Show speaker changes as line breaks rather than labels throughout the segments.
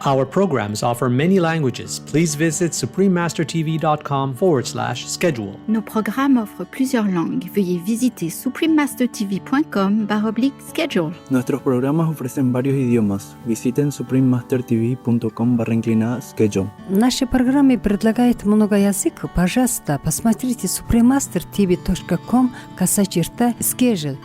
Our programs offer many languages. Please visit suprememastertv.com/schedule.
Nos programmes offrent plusieurs langues. Veuillez visiter suprememastertv.com/schedule.
Nuestros programas ofrecen varios idiomas. Visiten suprememastertv.com/schedule.
Наши программы предлагают много языков. Пожалуйста, посмотрите suprememastertv.com/schedule.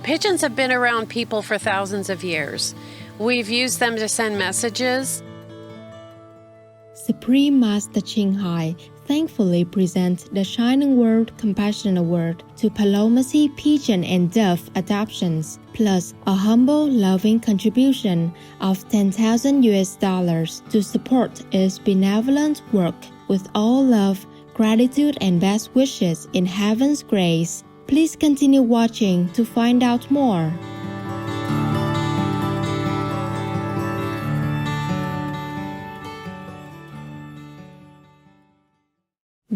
Pigeons have been around people for thousands of years. We've used them to send messages.
Supreme Master Qinghai thankfully presents the Shining World Compassion Award to Palomacy Pigeon and Dove adoptions, plus a humble, loving contribution of $10,000 to support its benevolent work with all love, gratitude, and best wishes in heaven's grace. Please continue watching to find out more.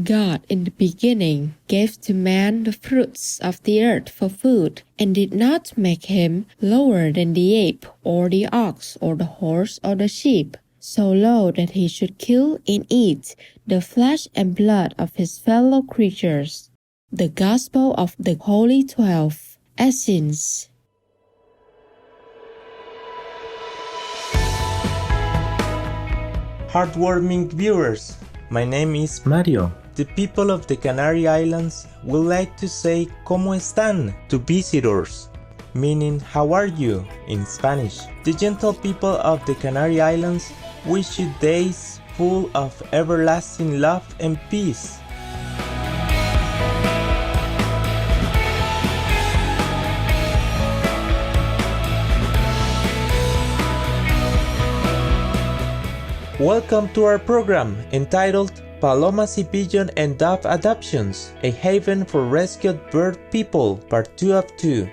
God in the beginning gave to man the fruits of the earth for food, and did not make him lower than the ape, or the ox, or the horse, or the sheep, so low that he should kill and eat the flesh and blood of his fellow creatures. The Gospel of the Holy 12. Essence.
Heartwarming viewers, my name is Mario. The people of the Canary Islands would like to say ¿Cómo están? To visitors, meaning how are you in Spanish. The gentle people of the Canary Islands wish you days full of everlasting love and peace. Welcome to our program entitled Palomacy Pigeon and Dove Adoptions, a haven for rescued bird people, part 2 of 2.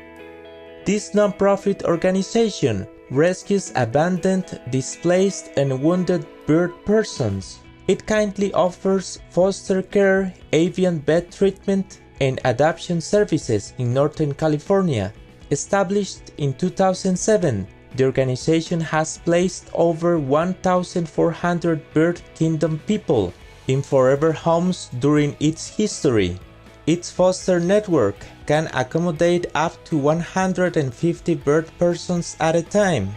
This non-profit organization rescues abandoned, displaced, and wounded bird persons. It kindly offers foster care, avian vet treatment, and adoption services in Northern California. Established in 2007, the organization has placed over 1,400 Bird Kingdom people in forever homes during its history. Its foster network can accommodate up to 150 bird persons at a time.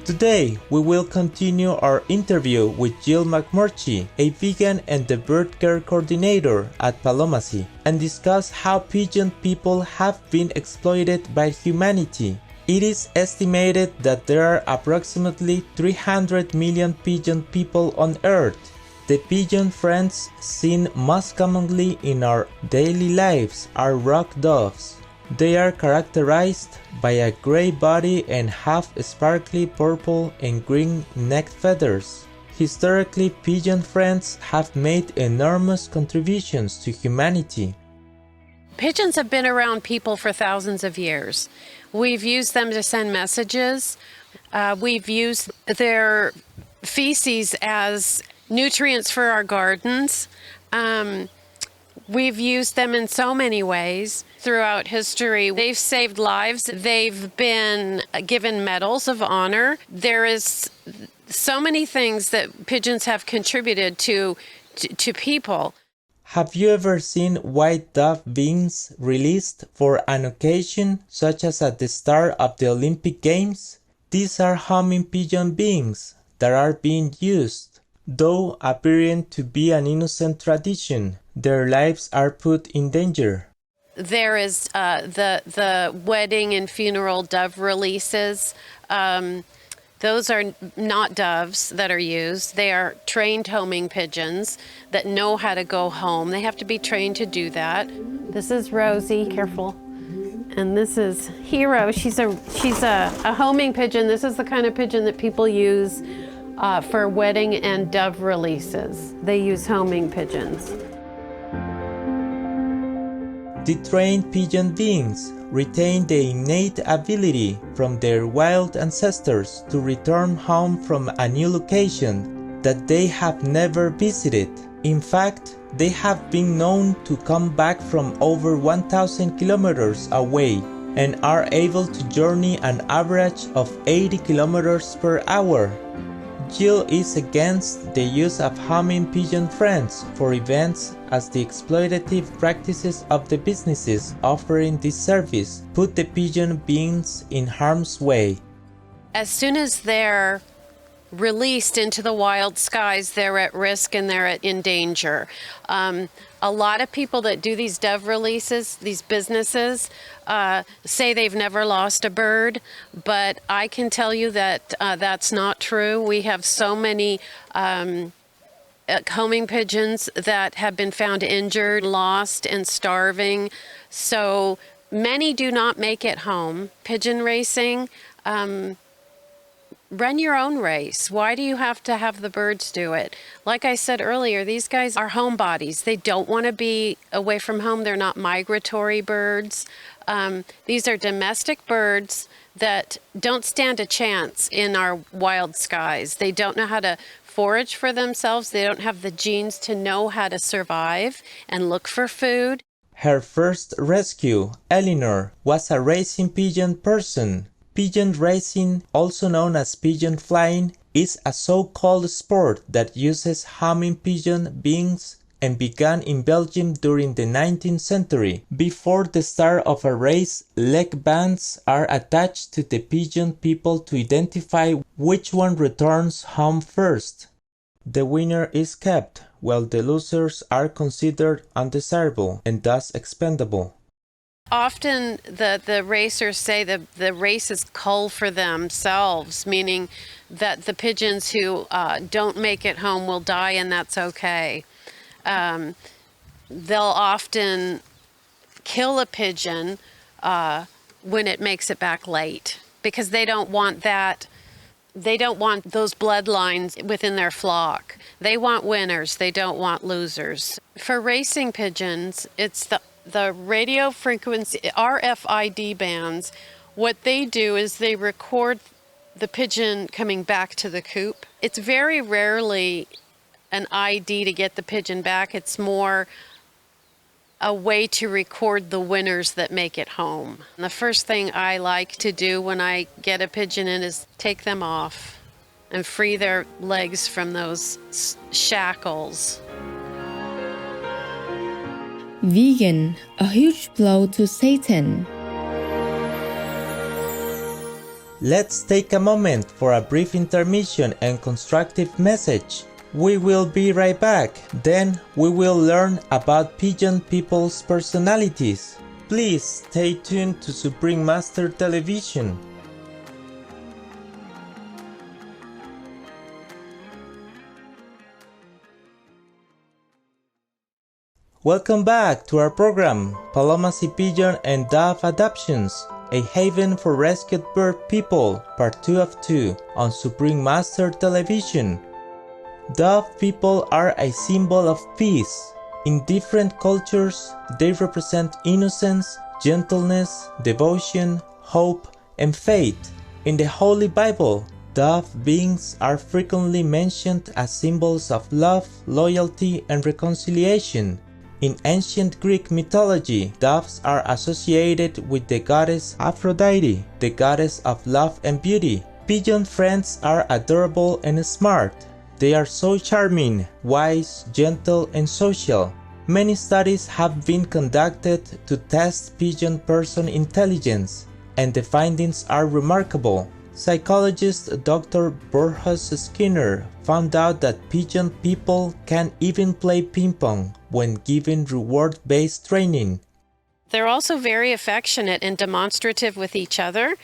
Today, we will continue our interview with Jill McMurtry, a vegan and the bird care coordinator at Palomacy, and discuss how pigeon people have been exploited by humanity. It is estimated that there are approximately 300 million pigeon people on Earth. The pigeon friends seen most commonly in our daily lives are rock doves. They are characterized by a gray body and have sparkly purple and green neck feathers. Historically, pigeon friends have made enormous contributions to humanity.
Pigeons have been around people for thousands of years. We've used them to send messages. We've used their feces as nutrients for our gardens. We've used them in so many ways throughout history. They've saved lives. They've been given medals of honor. There is so many things that pigeons have contributed to people.
Have you ever seen white dove beings released for an occasion, such as at the start of the Olympic Games? These are homing pigeon beings that are being used. Though appearing to be an innocent tradition, their lives are put in danger.
There is the wedding and funeral dove releases. Those are not doves that are used. They are trained homing pigeons that know how to go home. They have to be trained to do that. This is Rosie, careful. And this is Hero. She's a homing pigeon. This is the kind of pigeon that people use for wedding and dove releases. They use homing pigeons.
The trained pigeon beings retain the innate ability from their wild ancestors to return home from a new location that they have never visited. In fact, they have been known to come back from over 1,000 kilometers away. and are able to journey an average of 80 kilometers per hour. Jill is against the use of homing pigeon friends for events, as the exploitative practices of the businesses offering this service put the pigeon beings in harm's way.
As soon as they're released into the wild skies, they're at risk and they're in danger. A lot of people that do these dove releases, these businesses, say they've never lost a bird, but I can tell you that that's not true. We have so many homing pigeons that have been found injured, lost, and starving. So many do not make it home. Pigeon racing, run your own race. Why do you have to have the birds do it? Like I said earlier, these guys are homebodies. They don't want to be away from home. They're not migratory birds. These are domestic birds that don't stand a chance in our wild skies. They don't know how to forage for themselves. They don't have the genes to know how to survive and look for food.
Her first rescue, Eleanor, was a racing pigeon person. Pigeon racing, also known as pigeon flying, is a so-called sport that uses homing pigeon beings and began in Belgium during the 19th century. Before the start of a race, leg bands are attached to the pigeon people to identify which one returns home first. The winner is kept, while the losers are considered undesirable and thus expendable.
Often the racers say the race is cull for themselves, meaning that the pigeons who don't make it home will die, and that's okay. They'll often kill a pigeon when it makes it back late, because they don't want that. They don't want those bloodlines within their flock. They want winners. They don't want losers. For racing pigeons, it's the radio frequency, RFID bands. What they do is they record the pigeon coming back to the coop. It's very rarely an ID to get the pigeon back. It's more a way to record the winners that make it home. And the first thing I like to do when I get a pigeon in is take them off and free their legs from those shackles.
Vegan, a huge blow to Satan.
Let's take a moment for a brief intermission and constructive message. We will be right back. Then we will learn about pigeon people's personalities. Please stay tuned to Supreme Master Television. Welcome back to our program, Palomacy Pigeon and Dove Adoptions, a haven for rescued bird people, part 2 of 2, on Supreme Master Television. Dove people are a symbol of peace. In different cultures, they represent innocence, gentleness, devotion, hope, and faith. In the Holy Bible, dove beings are frequently mentioned as symbols of love, loyalty, and reconciliation. In ancient Greek mythology, doves are associated with the goddess Aphrodite, the goddess of love and beauty. Pigeon friends are adorable and smart. They are so charming, wise, gentle, and social. Many studies have been conducted to test pigeon person intelligence, and the findings are remarkable. Psychologist Dr. Borjas Skinner found out that pigeon people can even play ping pong when given reward-based training.
They're also very affectionate and demonstrative with each other,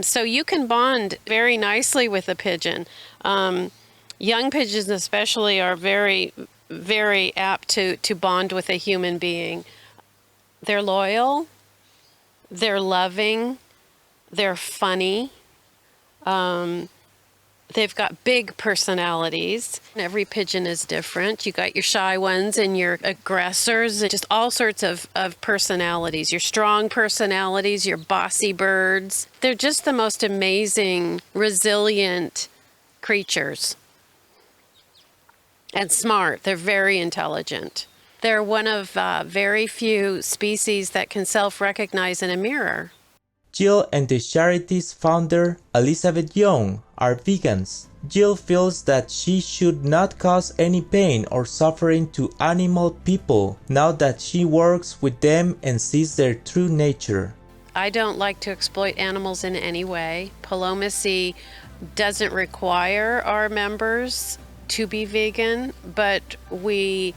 so you can bond very nicely with a pigeon. Young pigeons especially are very, very apt to bond with a human being. They're loyal, they're loving, they're funny. They've got big personalities. Every pigeon is different. You got your shy ones and your aggressors, and just all sorts of personalities. Your strong personalities, your bossy birds. They're just the most amazing, resilient creatures. And smart. They're very intelligent. They're one of very few species that can self-recognize in a mirror.
Jill and the charity's founder, Elizabeth Young, are vegans. Jill feels that she should not cause any pain or suffering to animal people now that she works with them and sees their true nature.
I don't like to exploit animals in any way. Palomacy doesn't require our members to be vegan, but we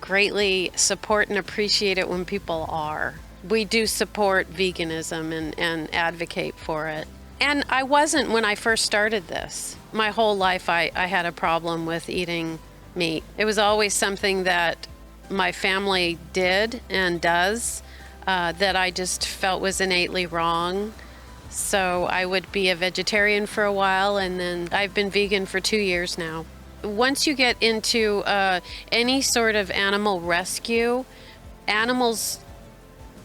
greatly support and appreciate it when people are. We do support veganism and advocate for it. And I wasn't when I first started this. My whole life I had a problem with eating meat. It was always something that my family did and does that I just felt was innately wrong. So I would be a vegetarian for a while, and then I've been vegan for 2 years now. Once you get into any sort of animal rescue, animals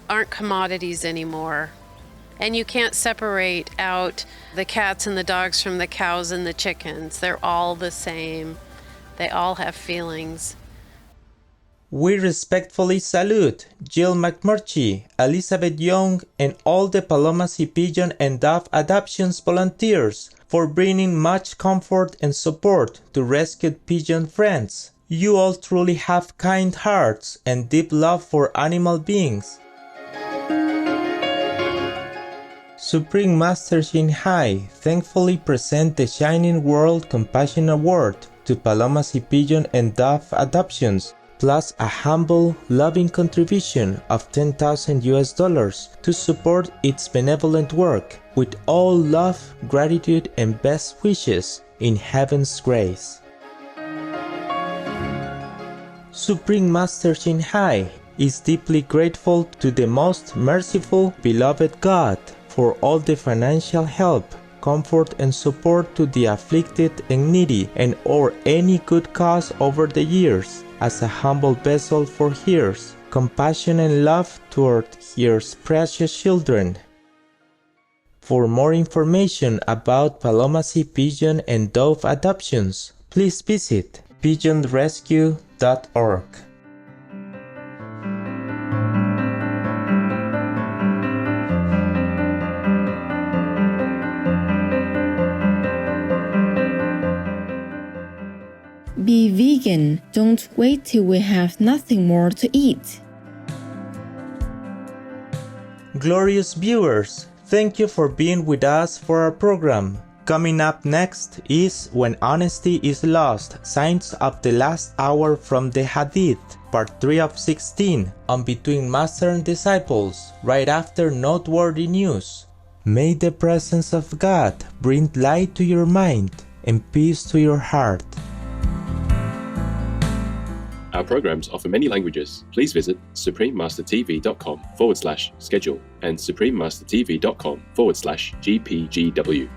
aren't commodities anymore. And you can't separate out the cats and the dogs from the cows and the chickens. They're all the same. They all have feelings.
We respectfully salute Jill McMurtry, Elizabeth Young, and all the Palomacy Pigeon and Dove Adoptions volunteers for bringing much comfort and support to rescued pigeon friends. You all truly have kind hearts and deep love for animal beings. Supreme Master Shinhai thankfully present the Shining World Compassion Award to Palomacy Pigeon and Dove Adoptions, plus a humble, loving contribution of $10,000 to support its benevolent work, with all love, gratitude, and best wishes in Heaven's grace. Supreme Master Shinhai is deeply grateful to the most merciful, beloved God for all the financial help, comfort, and support to the afflicted and needy, and or any good cause over the years, as a humble vessel for hers, compassion and love toward hers precious children. For more information about Palomacy Pigeon and Dove Adoptions, please visit pigeonrescue.org.
Be vegan. Don't wait till we have nothing more to eat.
Glorious viewers, thank you for being with us for our program. Coming up next is When Honesty is Lost, Signs of the Last Hour from the Hadith, Part 3 of 16, on Between Master and Disciples, right after noteworthy news. May the presence of God bring light to your mind and peace to your heart.
Our programs offer many languages. Please visit suprememastertv.com/schedule and suprememastertv.com/GPGW.